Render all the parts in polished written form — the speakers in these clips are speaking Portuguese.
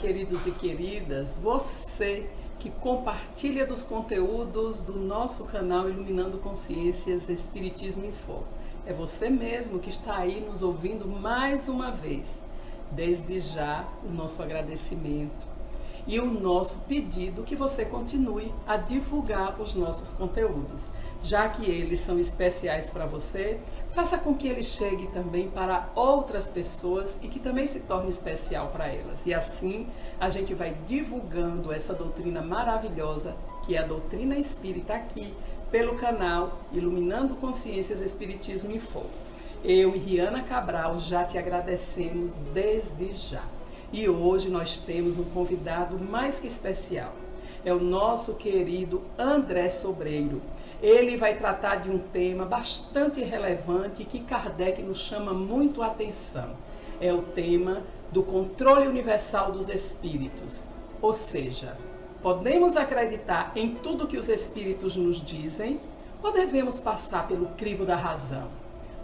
queridos e queridas, você que compartilha dos conteúdos do nosso canal Iluminando Consciências Espiritismo em Foco. É você mesmo que está aí nos ouvindo mais uma vez. Desde já, o nosso agradecimento e o nosso pedido que você continue a divulgar os nossos conteúdos. Já que eles são especiais para você, faça com que ele chegue também para outras pessoas e que também se torne especial para elas. E assim a gente vai divulgando essa doutrina maravilhosa que é a doutrina espírita aqui pelo canal Iluminando Consciências Espiritismo em Foco. Eu e Riana Cabral já te agradecemos desde já. E hoje nós temos um convidado mais que especial. É o nosso querido André Sobreiro. Ele vai tratar de um tema bastante relevante que Kardec nos chama muito a atenção. É o tema do controle universal dos espíritos. Ou seja, podemos acreditar em tudo que os espíritos nos dizem ou devemos passar pelo crivo da razão?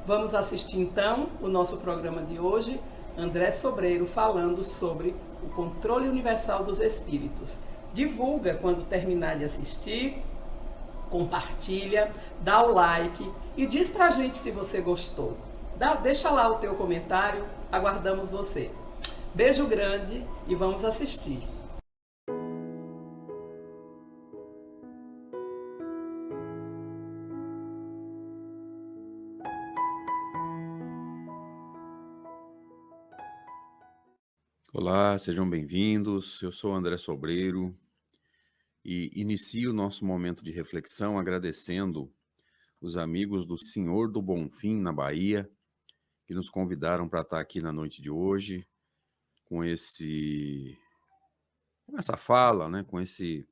Vamos assistir então o nosso programa de hoje, André Sobreiro falando sobre o controle universal dos espíritos. Divulga quando terminar de assistir, compartilha, dá o like e diz pra gente se você gostou. Deixa lá o teu comentário, aguardamos você. Beijo grande e vamos assistir. Olá, sejam bem-vindos. Eu sou André Sobreiro e inicio o nosso momento de reflexão agradecendo os amigos do Senhor do Bonfim, na Bahia, que nos convidaram para estar aqui na noite de hoje com essa fala, né, com esse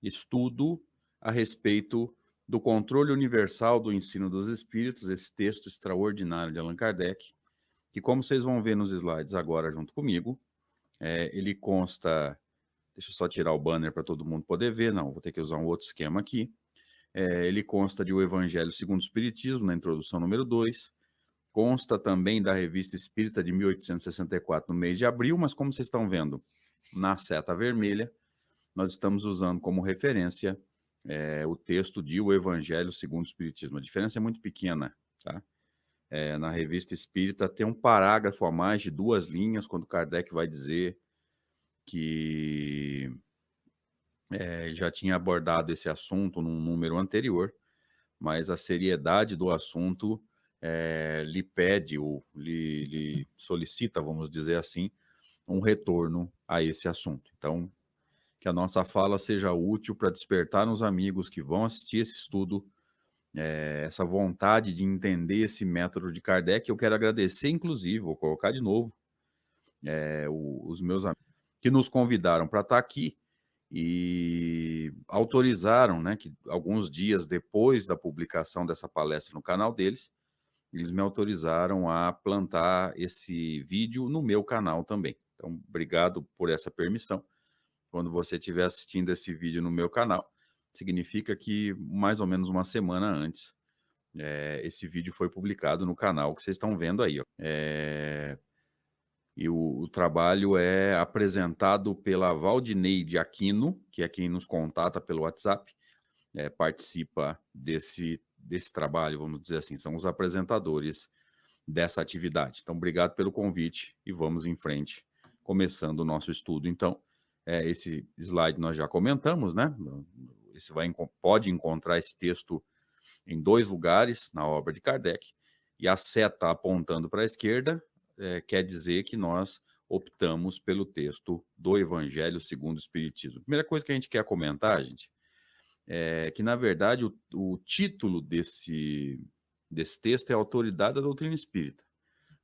estudo a respeito do controle universal do ensino dos espíritos, esse texto extraordinário de Allan Kardec, que, como vocês vão ver nos slides agora junto comigo, ele consta. Deixa eu só tirar o banner para todo mundo poder ver. Não, vou ter que usar um outro esquema aqui. Ele consta de O Evangelho segundo o Espiritismo, na introdução número 2. Consta também da Revista Espírita de 1864, no mês de abril, mas como vocês estão vendo na seta vermelha, nós estamos usando como referência o texto de O Evangelho segundo o Espiritismo. A diferença é muito pequena, tá? Na Revista Espírita tem um parágrafo a mais de 2 linhas, quando Kardec vai dizer que já tinha abordado esse assunto num número anterior, mas a seriedade do assunto lhe pede, ou lhe solicita, vamos dizer assim, um retorno a esse assunto. Então, que a nossa fala seja útil para despertar nos amigos que vão assistir esse estudo essa vontade de entender esse método de Kardec. Eu quero agradecer, inclusive, vou colocar de novo, os meus amigos que nos convidaram para estar aqui e autorizaram, né, que alguns dias depois da publicação dessa palestra no canal deles, eles me autorizaram a plantar esse vídeo no meu canal também. Então, obrigado por essa permissão. Quando você estiver assistindo esse vídeo no meu canal, significa que mais ou menos uma semana antes, esse vídeo foi publicado no canal que vocês estão vendo aí. Ó. E o trabalho é apresentado pela Valdineide Aquino, que é quem nos contata pelo WhatsApp, participa desse trabalho, vamos dizer assim, são os apresentadores dessa atividade. Então, obrigado pelo convite e vamos em frente, começando o nosso estudo. Então, esse slide nós já comentamos, né? Você pode encontrar esse texto em 2 lugares na obra de Kardec, e a seta apontando para a esquerda quer dizer que nós optamos pelo texto do Evangelho segundo o Espiritismo. A primeira coisa que a gente quer comentar, gente, é que, na verdade, o título desse texto é Autoridade da Doutrina Espírita.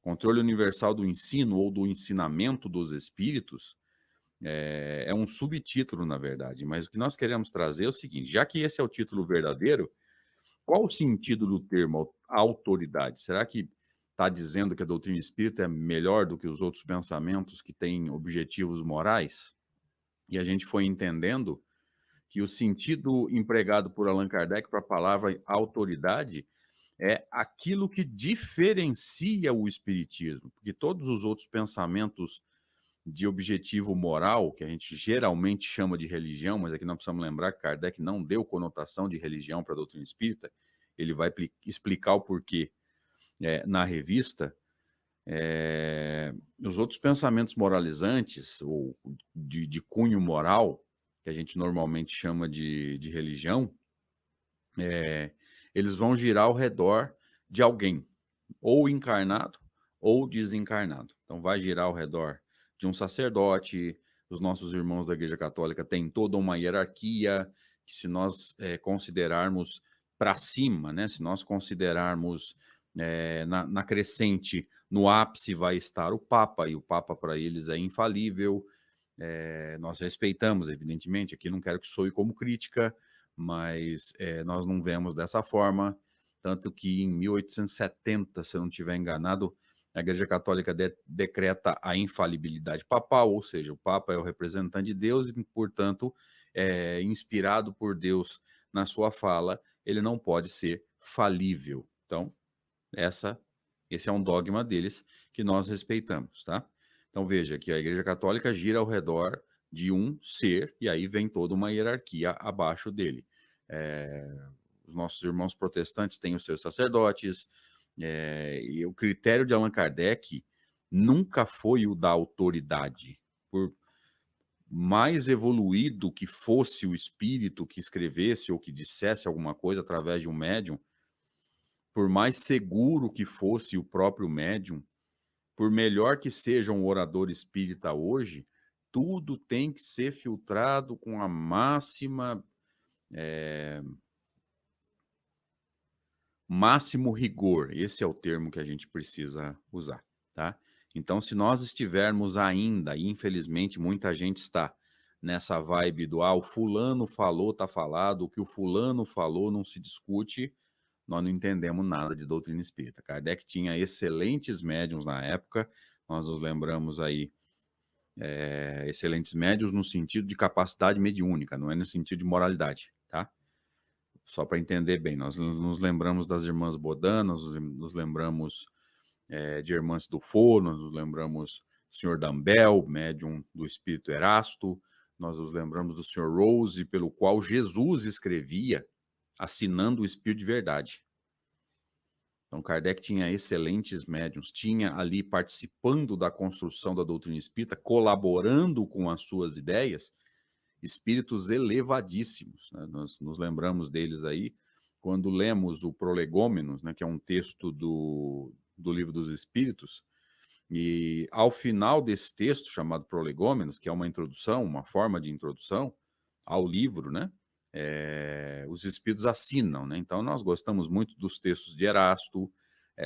Controle Universal do Ensino ou do Ensinamento dos Espíritos é um subtítulo, na verdade, mas o que nós queremos trazer é o seguinte: já que esse é o título verdadeiro, qual o sentido do termo autoridade? Será que está dizendo que a doutrina espírita é melhor do que os outros pensamentos que têm objetivos morais? E a gente foi entendendo que o sentido empregado por Allan Kardec para a palavra autoridade é aquilo que diferencia o espiritismo, porque todos os outros pensamentos de objetivo moral, que a gente geralmente chama de religião, mas aqui nós precisamos lembrar que Kardec não deu conotação de religião para a doutrina espírita, ele vai explicar o porquê na revista. Os outros pensamentos moralizantes, ou de cunho moral, que a gente normalmente chama de religião, eles vão girar ao redor de alguém, ou encarnado ou desencarnado. Então vai girar ao redor de um sacerdote. Os nossos irmãos da Igreja Católica têm toda uma hierarquia, que se nós considerarmos para cima, né, se nós considerarmos na crescente, no ápice vai estar o Papa, e o Papa para eles é infalível. Nós respeitamos, evidentemente, aqui não quero que soe como crítica, mas nós não vemos dessa forma, tanto que em 1870, se eu não estiver enganado, a Igreja Católica decreta a infalibilidade papal, ou seja, o Papa é o representante de Deus e, portanto, inspirado por Deus na sua fala, ele não pode ser falível. Então, esse é um dogma deles que nós respeitamos, tá? Então, veja que a Igreja Católica gira ao redor de um ser, e aí vem toda uma hierarquia abaixo dele. Os nossos irmãos protestantes têm os seus sacerdotes, e o critério de Allan Kardec nunca foi o da autoridade. Por mais evoluído que fosse o espírito que escrevesse ou que dissesse alguma coisa através de um médium, por mais seguro que fosse o próprio médium, por melhor que seja um orador espírita hoje, tudo tem que ser filtrado com a máximo rigor. Esse é o termo que a gente precisa usar, tá? Então, se nós estivermos ainda, e infelizmente muita gente está nessa vibe do o fulano falou, tá falado, o que o fulano falou não se discute, nós não entendemos nada de doutrina espírita. Kardec tinha excelentes médiuns na época, nós nos lembramos aí, excelentes médiuns no sentido de capacidade mediúnica, não é no sentido de moralidade, tá? Só para entender bem, nós nos lembramos das irmãs Bodana, nos lembramos de Irmãs do Forno, nos lembramos do senhor Dambel, médium do espírito Erasto, nós nos lembramos do senhor Rose, pelo qual Jesus escrevia, assinando o espírito de verdade. Então, Kardec tinha excelentes médiuns, tinha ali participando da construção da doutrina espírita, colaborando com as suas ideias, espíritos elevadíssimos, né? Nós nos lembramos deles aí, quando lemos o Prolegômenos, né, que é um texto do Livro dos Espíritos, e ao final desse texto, chamado Prolegômenos, que é uma introdução, uma forma de introdução ao livro, né, os espíritos assinam, né? Então nós gostamos muito dos textos de Erasto,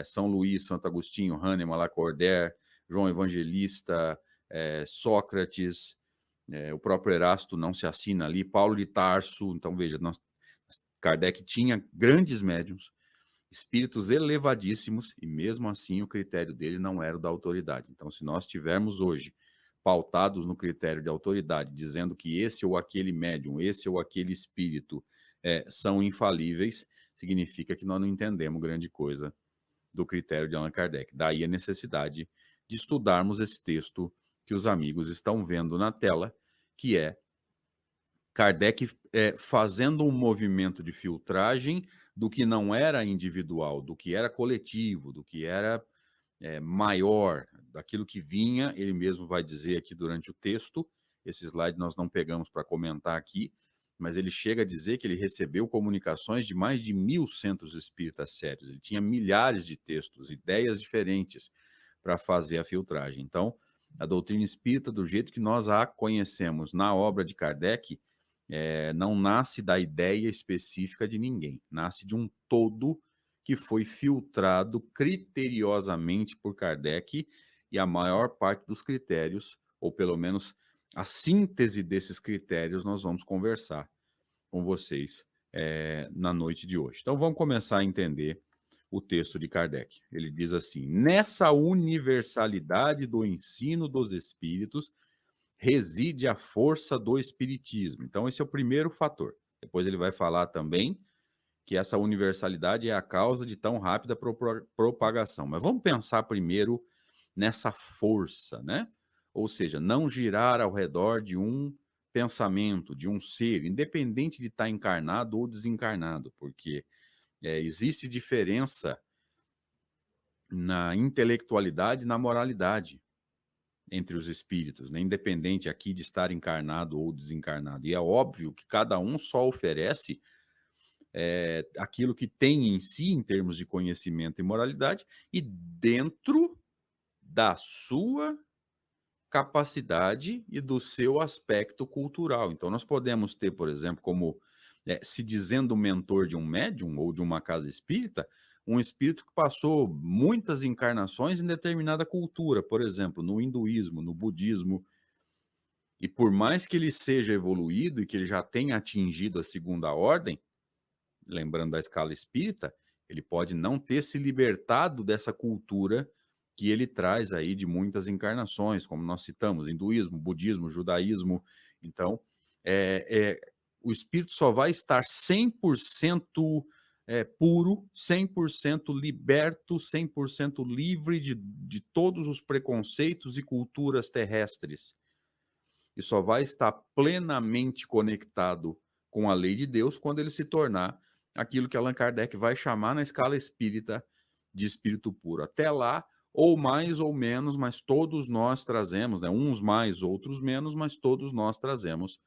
São Luís, Santo Agostinho, Hahnemann, Lacordaire, João Evangelista, Sócrates, o próprio Erasto não se assina ali, Paulo de Tarso. Então veja, Kardec tinha grandes médiuns, espíritos elevadíssimos, e mesmo assim o critério dele não era o da autoridade. Então, se nós tivermos hoje pautados no critério de autoridade, dizendo que esse ou aquele médium, esse ou aquele espírito são infalíveis, significa que nós não entendemos grande coisa do critério de Allan Kardec. Daí a necessidade de estudarmos esse texto que os amigos estão vendo na tela, que é Kardec fazendo um movimento de filtragem do que não era individual, do que era coletivo, do que era maior, daquilo que vinha. Ele mesmo vai dizer aqui durante o texto, esse slide nós não pegamos para comentar aqui, mas ele chega a dizer que ele recebeu comunicações de mais de 1.000 centros espíritas sérios. Ele tinha milhares de textos, ideias diferentes para fazer a filtragem. Então, a doutrina espírita, do jeito que nós a conhecemos na obra de Kardec, não nasce da ideia específica de ninguém, nasce de um todo que foi filtrado criteriosamente por Kardec, e a maior parte dos critérios, ou pelo menos a síntese desses critérios, nós vamos conversar com vocês na noite de hoje. Então vamos começar a entender o texto de Kardec. Ele diz assim: nessa universalidade do ensino dos espíritos reside a força do espiritismo. Então esse é o primeiro fator. Depois ele vai falar também que essa universalidade é a causa de tão rápida propagação. Mas vamos pensar primeiro nessa força, né? ou seja, não girar ao redor de um pensamento, de um ser, independente de estar encarnado ou desencarnado, porque existe diferença na intelectualidade e na moralidade entre os espíritos, né? Independente aqui de estar encarnado ou desencarnado. E é óbvio que cada um só oferece aquilo que tem em si, em termos de conhecimento e moralidade, e dentro da sua capacidade e do seu aspecto cultural. Então, nós podemos ter, por exemplo, como se dizendo mentor de um médium ou de uma casa espírita, um espírito que passou muitas encarnações em determinada cultura, por exemplo, no hinduísmo, no budismo, e por mais que ele seja evoluído e que ele já tenha atingido a segunda ordem, lembrando da escala espírita, ele pode não ter se libertado dessa cultura que ele traz aí de muitas encarnações, como nós citamos, hinduísmo, budismo, judaísmo. Então, o espírito só vai estar 100% puro, 100% liberto, 100% livre de todos os preconceitos e culturas terrestres. E só vai estar plenamente conectado com a lei de Deus quando ele se tornar aquilo que Allan Kardec vai chamar na escala espírita de espírito puro. Até lá, ou mais ou menos, mas todos nós trazemos, né? Uns mais, outros menos, mas todos nós trazemos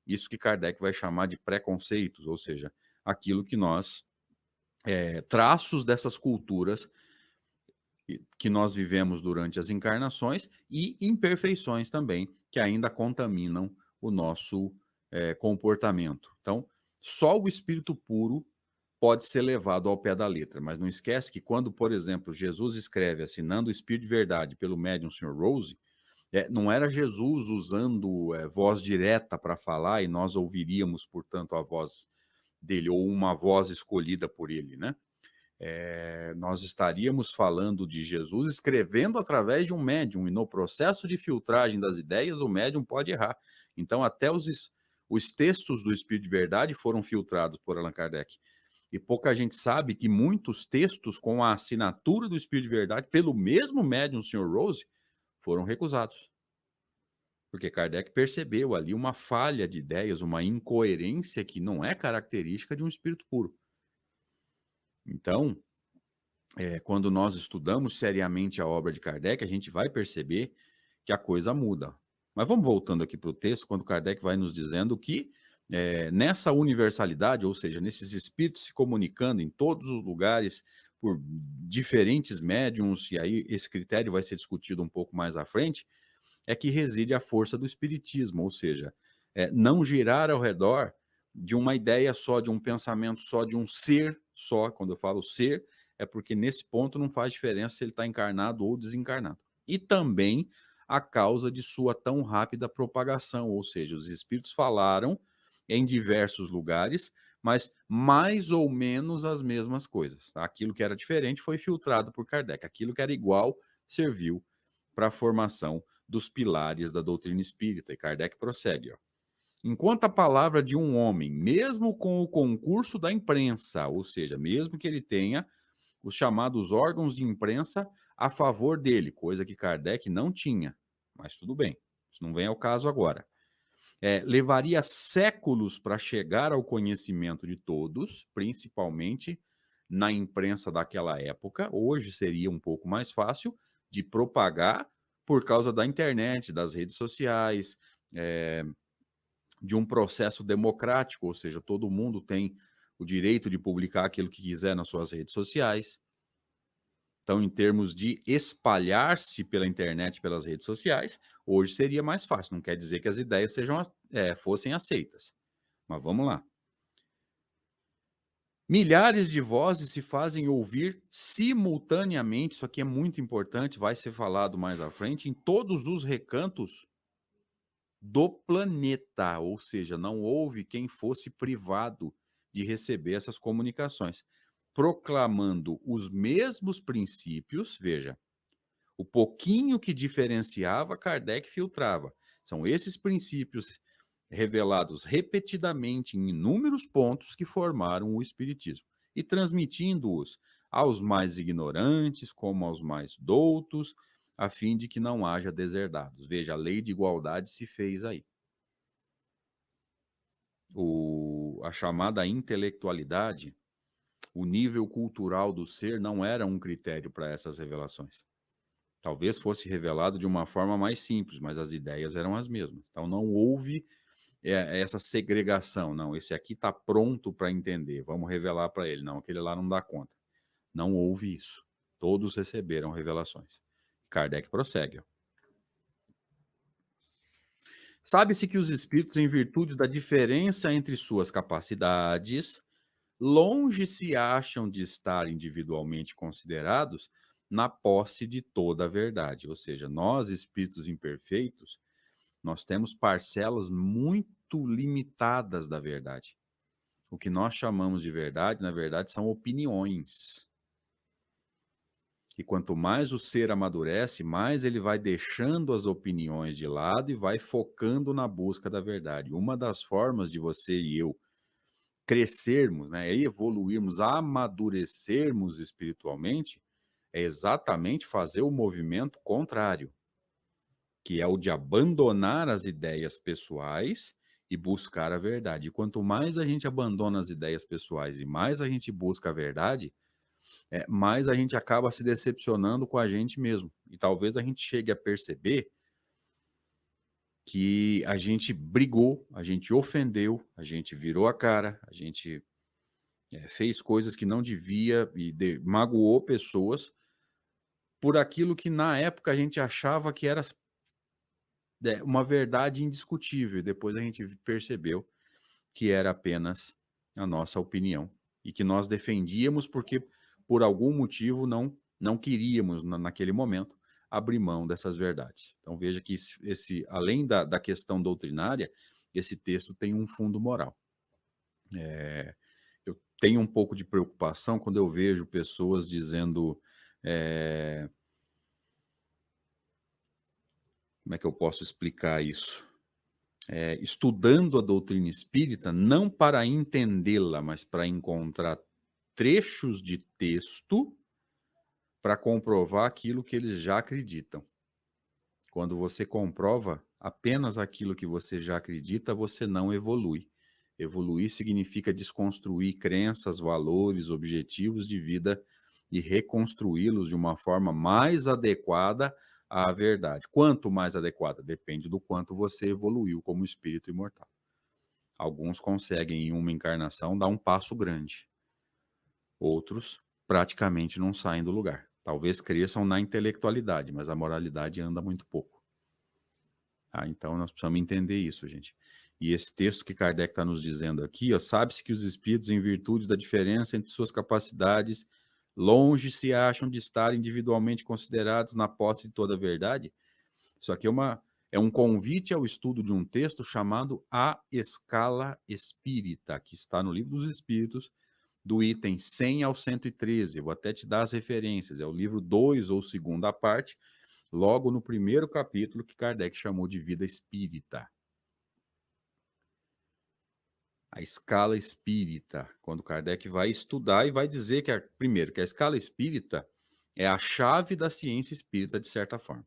isso que Kardec vai chamar de preconceitos, ou seja, aquilo que nós, traços dessas culturas que nós vivemos durante as encarnações e imperfeições também que ainda contaminam o nosso comportamento. Então, só o espírito puro pode ser levado ao pé da letra, mas não esquece que quando, por exemplo, Jesus escreve assinando o Espírito de Verdade pelo médium Sr. Rose, não era Jesus usando voz direta para falar e nós ouviríamos, portanto, a voz dele, ou uma voz escolhida por ele, né? Nós estaríamos falando de Jesus escrevendo através de um médium, e no processo de filtragem das ideias, o médium pode errar. Então, até os textos do Espírito de Verdade foram filtrados por Allan Kardec. E pouca gente sabe que muitos textos com a assinatura do Espírito de Verdade, pelo mesmo médium, o Sr. Rose, foram recusados. Porque Kardec percebeu ali uma falha de ideias, uma incoerência que não é característica de um espírito puro. Então, quando nós estudamos seriamente a obra de Kardec, a gente vai perceber que a coisa muda. Mas vamos voltando aqui para o texto, quando Kardec vai nos dizendo que nessa universalidade, ou seja, nesses espíritos se comunicando em todos os lugares por diferentes médiums, e aí esse critério vai ser discutido um pouco mais à frente, é que reside a força do espiritismo, ou seja, não girar ao redor de uma ideia só, de um pensamento só, de um ser só. Quando eu falo ser, é porque nesse ponto não faz diferença se ele está encarnado ou desencarnado. E também a causa de sua tão rápida propagação, ou seja, os espíritos falaram em diversos lugares, mas mais ou menos as mesmas coisas. Tá? Aquilo que era diferente foi filtrado por Kardec, aquilo que era igual serviu para a formação dos pilares da doutrina espírita. E Kardec prossegue, ó. Enquanto a palavra de um homem, mesmo com o concurso da imprensa, ou seja, mesmo que ele tenha os chamados órgãos de imprensa a favor dele, coisa que Kardec não tinha, mas tudo bem, isso não vem ao caso agora. Levaria séculos para chegar ao conhecimento de todos, principalmente na imprensa daquela época. Hoje seria um pouco mais fácil de propagar por causa da internet, das redes sociais, de um processo democrático, ou seja, todo mundo tem o direito de publicar aquilo que quiser nas suas redes sociais. Então, em termos de espalhar-se pela internet, pelas redes sociais, hoje seria mais fácil. Não quer dizer que as ideias fossem aceitas. Mas vamos lá. Milhares de vozes se fazem ouvir simultaneamente, isso aqui é muito importante, vai ser falado mais à frente, em todos os recantos do planeta, ou seja, não houve quem fosse privado de receber essas comunicações, proclamando os mesmos princípios. Veja, o pouquinho que diferenciava, Kardec filtrava. São esses princípios revelados repetidamente em inúmeros pontos que formaram o Espiritismo, e transmitindo-os aos mais ignorantes, como aos mais doutos, a fim de que não haja deserdados. Veja, a lei de igualdade se fez aí. A chamada intelectualidade, o nível cultural do ser não era um critério para essas revelações. Talvez fosse revelado de uma forma mais simples, mas as ideias eram as mesmas. Então não houve essa segregação. Não, esse aqui está pronto para entender, vamos revelar para ele. Não, aquele lá não dá conta. Não houve isso. Todos receberam revelações. Kardec prossegue. Sabe-se que os espíritos, em virtude da diferença entre suas capacidades, longe se acham de estar individualmente considerados na posse de toda a verdade. Ou seja, nós, espíritos imperfeitos, nós temos parcelas muito limitadas da verdade. O que nós chamamos de verdade, na verdade, são opiniões. E quanto mais o ser amadurece, mais ele vai deixando as opiniões de lado e vai focando na busca da verdade. Uma das formas de você e eu crescermos, né, evoluirmos, amadurecermos espiritualmente, é exatamente fazer o movimento contrário, que é o de abandonar as ideias pessoais e buscar a verdade. E quanto mais a gente abandona as ideias pessoais e mais a gente busca a verdade, mais a gente acaba se decepcionando com a gente mesmo. E talvez a gente chegue a perceber que a gente brigou, a gente ofendeu, a gente virou a cara, a gente fez coisas que não devia e magoou pessoas por aquilo que na época a gente achava que era uma verdade indiscutível. Depois a gente percebeu que era apenas a nossa opinião e que nós defendíamos porque por algum motivo não queríamos naquele momento abrir mão dessas verdades. Então veja que além da questão doutrinária, esse texto tem um fundo moral. Eu tenho um pouco de preocupação quando eu vejo pessoas dizendo como é que eu posso explicar isso? Estudando a doutrina espírita, não para entendê-la, mas para encontrar trechos de texto para comprovar aquilo que eles já acreditam. Quando você comprova apenas aquilo que você já acredita, você não evolui. Evoluir significa desconstruir crenças, valores, objetivos de vida e reconstruí-los de uma forma mais adequada à verdade. Quanto mais adequada? Depende do quanto você evoluiu como espírito imortal. Alguns conseguem, em uma encarnação, dar um passo grande. Outros praticamente não saem do lugar. Talvez cresçam na intelectualidade, mas a moralidade anda muito pouco. Então nós precisamos entender isso, gente. E esse texto que Kardec está nos dizendo aqui, sabe-se que os espíritos, em virtude da diferença entre suas capacidades, longe se acham de estar individualmente considerados na posse de toda a verdade. Isso aqui é um convite ao estudo de um texto chamado A Escala Espírita, que está no Livro dos Espíritos, do item 100 ao 113. Eu vou até te dar as referências. É o livro 2 ou segunda parte, logo no primeiro capítulo que Kardec chamou de vida espírita. A escala espírita, quando Kardec vai estudar e vai dizer que, primeiro, que a escala espírita é a chave da ciência espírita, de certa forma.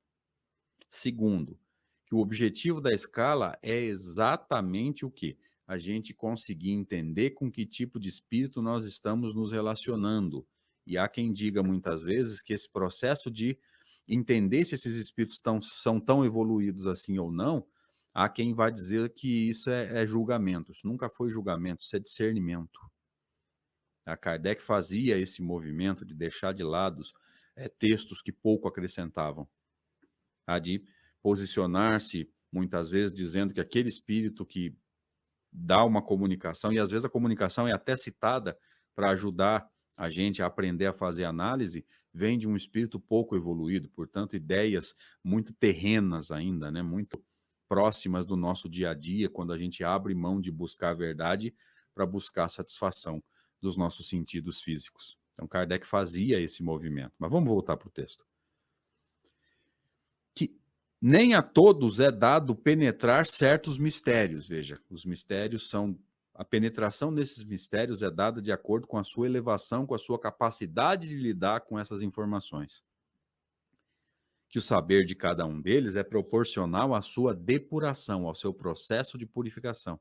Segundo, que o objetivo da escala é exatamente o quê? A gente conseguir entender com que tipo de espírito nós estamos nos relacionando. E há quem diga muitas vezes que esse processo de entender se esses espíritos são tão evoluídos assim ou não, há quem vai dizer que isso é julgamento. Isso nunca foi julgamento, isso é discernimento. A Kardec fazia esse movimento de deixar de lado textos que pouco acrescentavam. De posicionar-se, muitas vezes, dizendo que aquele espírito que dá uma comunicação, e às vezes a comunicação é até citada para ajudar a gente a aprender a fazer análise, vem de um espírito pouco evoluído, portanto, ideias muito terrenas ainda, né? Muito próximas do nosso dia a dia, quando a gente abre mão de buscar a verdade para buscar a satisfação dos nossos sentidos físicos. Então, Kardec fazia esse movimento. Mas vamos voltar para o texto. Que nem a todos é dado penetrar certos mistérios. Veja, os mistérios são... A penetração desses mistérios é dada de acordo com a sua elevação, com a sua capacidade de lidar com essas informações. que o saber de cada um deles é proporcional à sua depuração, ao seu processo de purificação.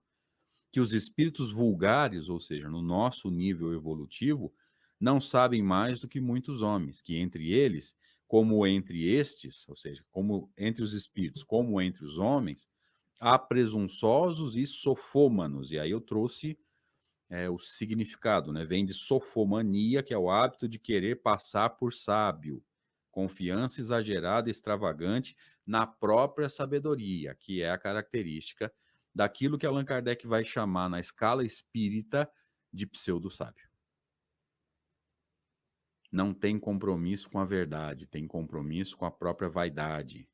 Que os espíritos vulgares, ou seja, no nosso nível evolutivo, não sabem mais do que muitos homens, que entre eles, como entre estes, ou seja, como entre os espíritos, como entre os homens, há presunçosos e sofômanos. E aí eu trouxe o significado, né? Vem de sofomania, que é o hábito de querer passar por sábio, confiança exagerada e extravagante na própria sabedoria, que é a característica daquilo que Allan Kardec vai chamar na escala espírita de pseudo-sábio. Não tem compromisso com a verdade, tem compromisso com a própria vaidade.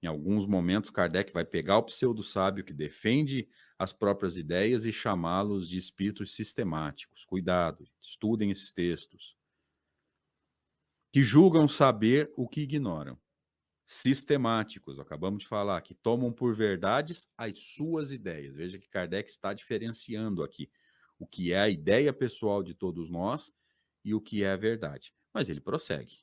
Em alguns momentos, Kardec vai pegar o pseudo-sábio que defende as próprias ideias e chamá-los de espíritos sistemáticos. Cuidado, estudem esses textos. Que julgam saber o que ignoram. Sistemáticos, acabamos de falar, que tomam por verdades as suas ideias. Veja que Kardec está diferenciando aqui o que é a ideia pessoal de todos nós e o que é a verdade. Mas ele prossegue.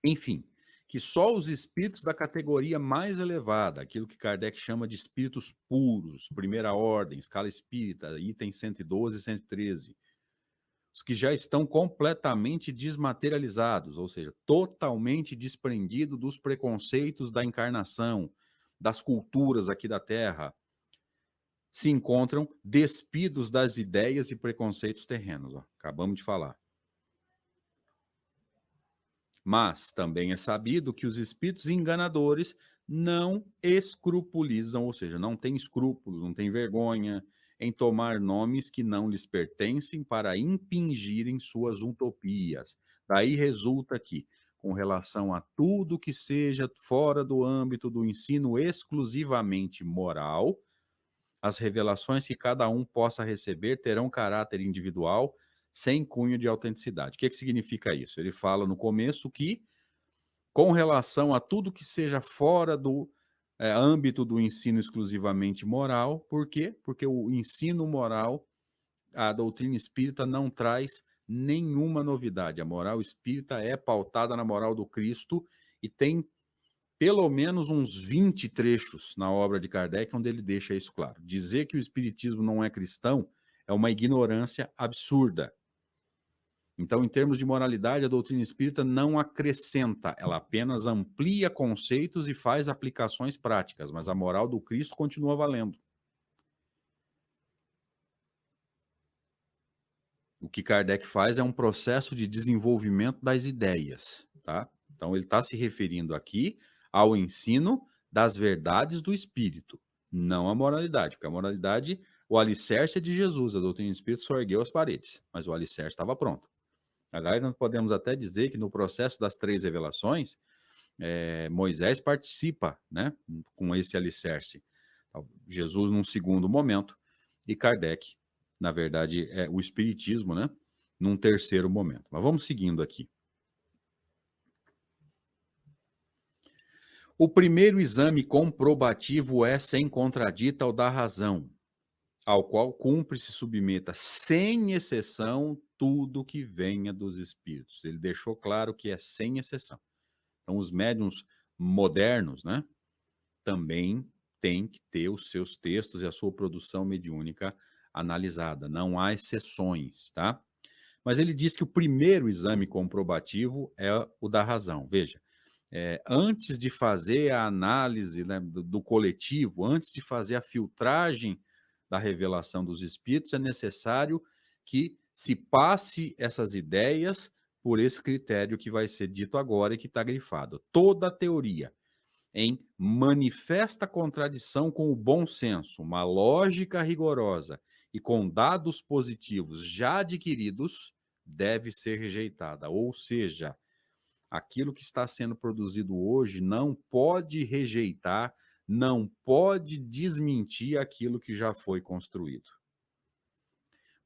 Enfim, que só os espíritos da categoria mais elevada, aquilo que Kardec chama de espíritos puros, primeira ordem, escala espírita, item 112 e 113, os que já estão completamente desmaterializados, ou seja, totalmente desprendidos dos preconceitos da encarnação, das culturas aqui da Terra, se encontram despidos das ideias e preconceitos terrenos. Ó, acabamos de falar. Mas também é sabido que os espíritos enganadores não escrupulizam, ou seja, não têm escrúpulos, não têm vergonha em tomar nomes que não lhes pertencem para impingirem suas utopias. Daí resulta que, com relação a tudo que seja fora do âmbito do ensino exclusivamente moral, as revelações que cada um possa receber terão caráter individual, sem cunho de autenticidade. O que significa isso? Ele fala no começo que, com relação a tudo que seja fora do âmbito do ensino exclusivamente moral, por quê? Porque o ensino moral, a doutrina espírita não traz nenhuma novidade. A moral espírita é pautada na moral do Cristo e tem pelo menos uns 20 trechos na obra de Kardec onde ele deixa isso claro. Dizer que o espiritismo não é cristão é uma ignorância absurda. Então, em termos de moralidade, a doutrina espírita não acrescenta, ela apenas amplia conceitos e faz aplicações práticas, mas a moral do Cristo continua valendo. O que Kardec faz é um processo de desenvolvimento das ideias, tá? Então, ele está se referindo aqui ao ensino das verdades do espírito, não à moralidade, porque a moralidade, o alicerce é de Jesus, a doutrina espírita só ergueu as paredes, mas o alicerce estava pronto. Agora, nós podemos até dizer que no processo das 3 revelações, Moisés participa, né, com esse alicerce. Jesus num segundo momento e Kardec, na verdade, é o espiritismo, né, num terceiro momento. Mas vamos seguindo aqui. O primeiro exame comprobativo é sem contradita ao da razão, ao qual cumpre se submeta, sem exceção, tudo que venha dos espíritos. Ele deixou claro que é sem exceção. Então, os médiuns modernos, né, também têm que ter os seus textos e a sua produção mediúnica analisada. Não há exceções, tá? Mas ele diz que o primeiro exame comprobativo é o da razão. Veja, antes de fazer a análise, né, do coletivo, antes de fazer a filtragem da revelação dos espíritos, é necessário que se passe essas ideias por esse critério que vai ser dito agora e que está grifado. Toda teoria em manifesta contradição com o bom senso, uma lógica rigorosa e com dados positivos já adquiridos, deve ser rejeitada. Ou seja, aquilo que está sendo produzido hoje não pode rejeitar, não pode desmentir aquilo que já foi construído.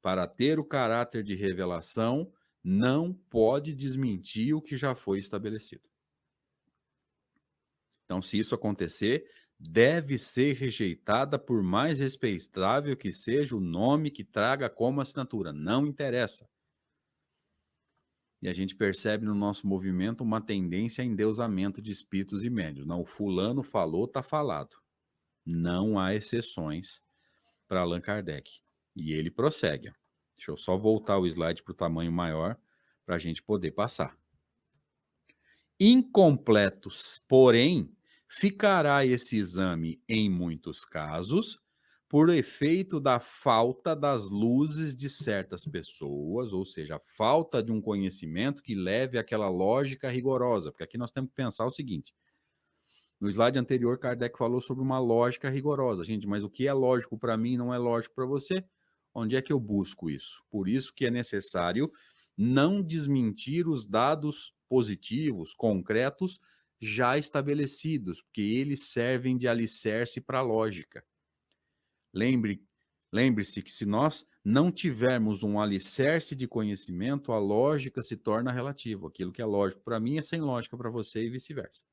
Para ter o caráter de revelação, não pode desmentir o que já foi estabelecido. Então, se isso acontecer, deve ser rejeitada por mais respeitável que seja o nome que traga como assinatura. Não interessa. E a gente percebe no nosso movimento uma tendência a endeusamento de espíritos e médiuns. Não, o fulano falou, tá falado. Não há exceções para Allan Kardec. E ele prossegue. Deixa eu só voltar o slide para o tamanho maior para a gente poder passar. Incompletos, porém, ficará esse exame, em muitos casos, por efeito da falta das luzes de certas pessoas, ou seja, a falta de um conhecimento que leve àquela lógica rigorosa. Porque aqui nós temos que pensar o seguinte: no slide anterior, Kardec falou sobre uma lógica rigorosa. Gente, mas o que é lógico para mim não é lógico para você? Onde é que eu busco isso? Por isso que é necessário não desmentir os dados positivos, concretos, já estabelecidos, porque eles servem de alicerce para a lógica. Lembre-se que se nós não tivermos um alicerce de conhecimento, a lógica se torna relativa. Aquilo que é lógico para mim é sem lógica para você e vice-versa.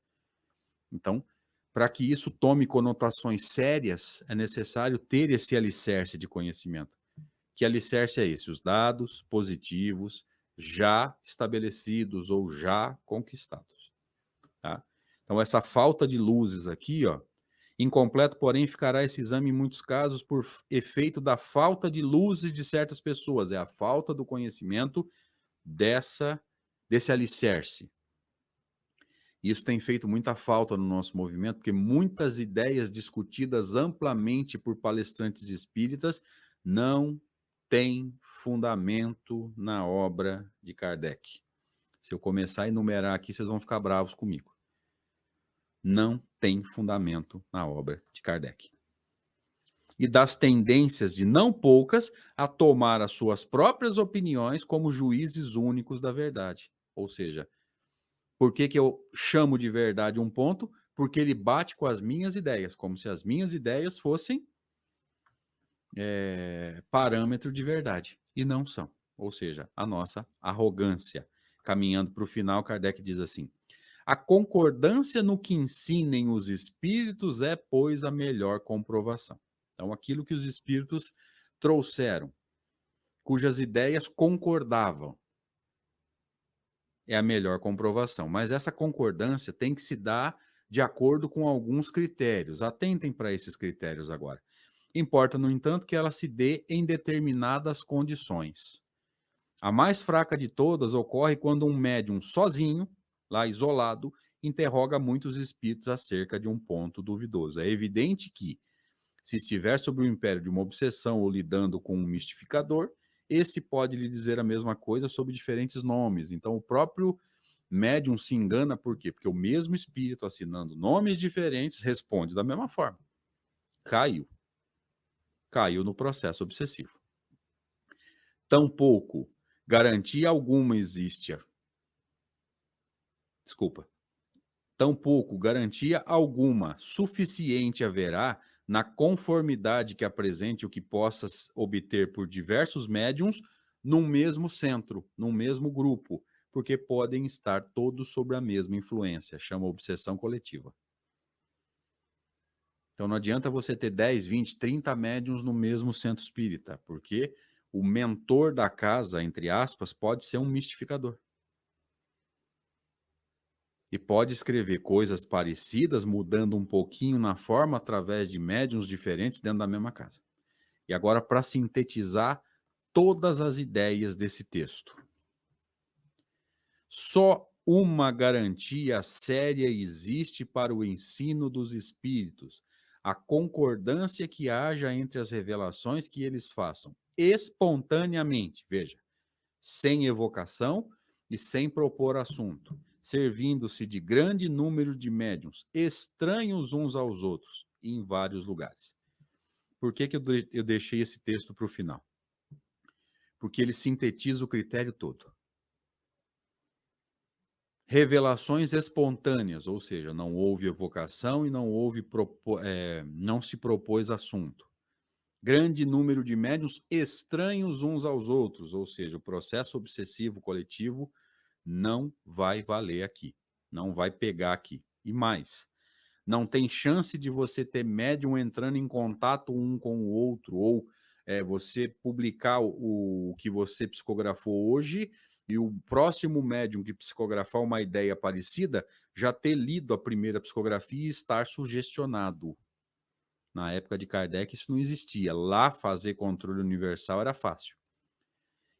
Então, para que isso tome conotações sérias, é necessário ter esse alicerce de conhecimento. Que alicerce é esse? Os dados positivos já estabelecidos ou já conquistados. Tá? Então, essa falta de luzes aqui, ó, incompleto, porém, ficará esse exame em muitos casos por efeito da falta de luzes de certas pessoas. É a falta do conhecimento desse alicerce. Isso tem feito muita falta no nosso movimento, porque muitas ideias discutidas amplamente por palestrantes espíritas não têm fundamento na obra de Kardec. Se eu começar a enumerar aqui, vocês vão ficar bravos comigo. Não tem fundamento na obra de Kardec. E das tendências de não poucas a tomar as suas próprias opiniões como juízes únicos da verdade. Ou seja, por que eu chamo de verdade um ponto? Porque ele bate com as minhas ideias, como se as minhas ideias fossem parâmetro de verdade. E não são. Ou seja, a nossa arrogância. Caminhando para o final, Kardec diz assim: a concordância no que ensinem os espíritos é, pois, a melhor comprovação. Então, aquilo que os espíritos trouxeram, cujas ideias concordavam, é a melhor comprovação. Mas essa concordância tem que se dar de acordo com alguns critérios. Atentem para esses critérios agora. Importa, no entanto, que ela se dê em determinadas condições. A mais fraca de todas ocorre quando um médium sozinho, lá isolado, interroga muitos espíritos acerca de um ponto duvidoso. É evidente que, se estiver sob o império de uma obsessão ou lidando com um mistificador, esse pode lhe dizer a mesma coisa sob diferentes nomes. Então, o próprio médium se engana por quê? Porque o mesmo espírito, assinando nomes diferentes, responde da mesma forma. Caiu no processo obsessivo. Tampouco garantia alguma existe. Tampouco garantia alguma suficiente haverá na conformidade que apresente o que possas obter por diversos médiums num mesmo centro, num mesmo grupo, porque podem estar todos sob a mesma influência, chama obsessão coletiva. Então não adianta você ter 10, 20, 30 médiums no mesmo centro espírita, porque o mentor da casa, entre aspas, pode ser um mistificador. E pode escrever coisas parecidas, mudando um pouquinho na forma, através de médiums diferentes dentro da mesma casa. E agora, para sintetizar todas as ideias desse texto. Só uma garantia séria existe para o ensino dos espíritos: a concordância que haja entre as revelações que eles façam espontaneamente, veja, sem evocação e sem propor assunto, servindo-se de grande número de médiuns, estranhos uns aos outros, em vários lugares. Por que eu deixei esse texto para o final? Porque ele sintetiza o critério todo. Revelações espontâneas, ou seja, não houve evocação e não se propôs assunto. Grande número de médiuns estranhos uns aos outros, ou seja, o processo obsessivo coletivo não vai valer aqui, não vai pegar aqui. E mais, não tem chance de você ter médium entrando em contato um com o outro, ou você publicar o que você psicografou hoje e o próximo médium que psicografar uma ideia parecida já ter lido a primeira psicografia e estar sugestionado. Na época de Kardec isso não existia. Lá fazer controle universal era fácil.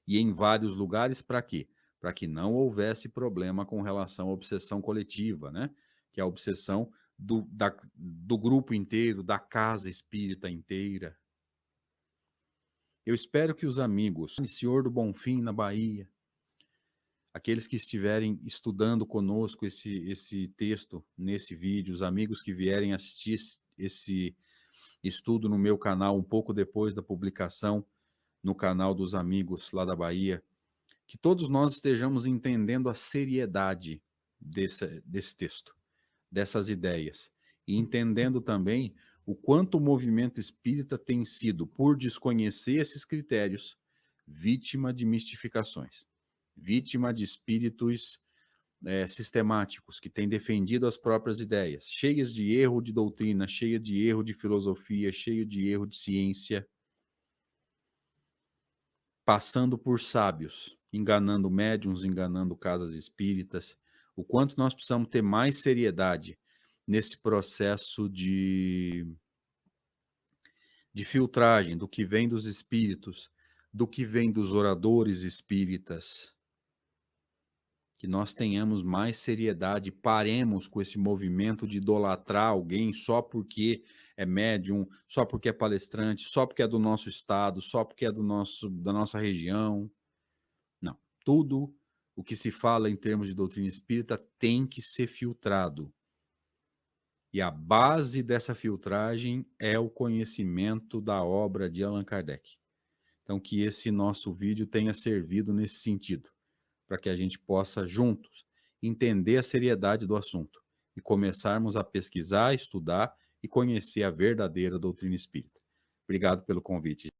E em vários lugares para quê? Para que não houvesse problema com relação à obsessão coletiva, né? Que é a obsessão do grupo inteiro, da casa espírita inteira. Eu espero que os amigos, Senhor do Bonfim, na Bahia, aqueles que estiverem estudando conosco esse texto nesse vídeo, os amigos que vierem assistir esse estudo no meu canal um pouco depois da publicação, no canal dos amigos lá da Bahia, que todos nós estejamos entendendo a seriedade desse texto, dessas ideias, e entendendo também o quanto o movimento espírita tem sido, por desconhecer esses critérios, vítima de mistificações, vítima de espíritos sistemáticos que têm defendido as próprias ideias, cheias de erro de doutrina, cheia de erro de filosofia, cheio de erro de ciência, passando por sábios, enganando médiuns, enganando casas espíritas. O quanto nós precisamos ter mais seriedade nesse processo de filtragem do que vem dos espíritos, do que vem dos oradores espíritas. Que nós tenhamos mais seriedade, paremos com esse movimento de idolatrar alguém só porque é médium, só porque é palestrante, só porque é do nosso estado, só porque é da nossa região. Não, tudo o que se fala em termos de doutrina espírita tem que ser filtrado. E a base dessa filtragem é o conhecimento da obra de Allan Kardec. Então, que esse nosso vídeo tenha servido nesse sentido, para que a gente possa, juntos, entender a seriedade do assunto e começarmos a pesquisar, estudar e conhecer a verdadeira doutrina espírita. Obrigado pelo convite.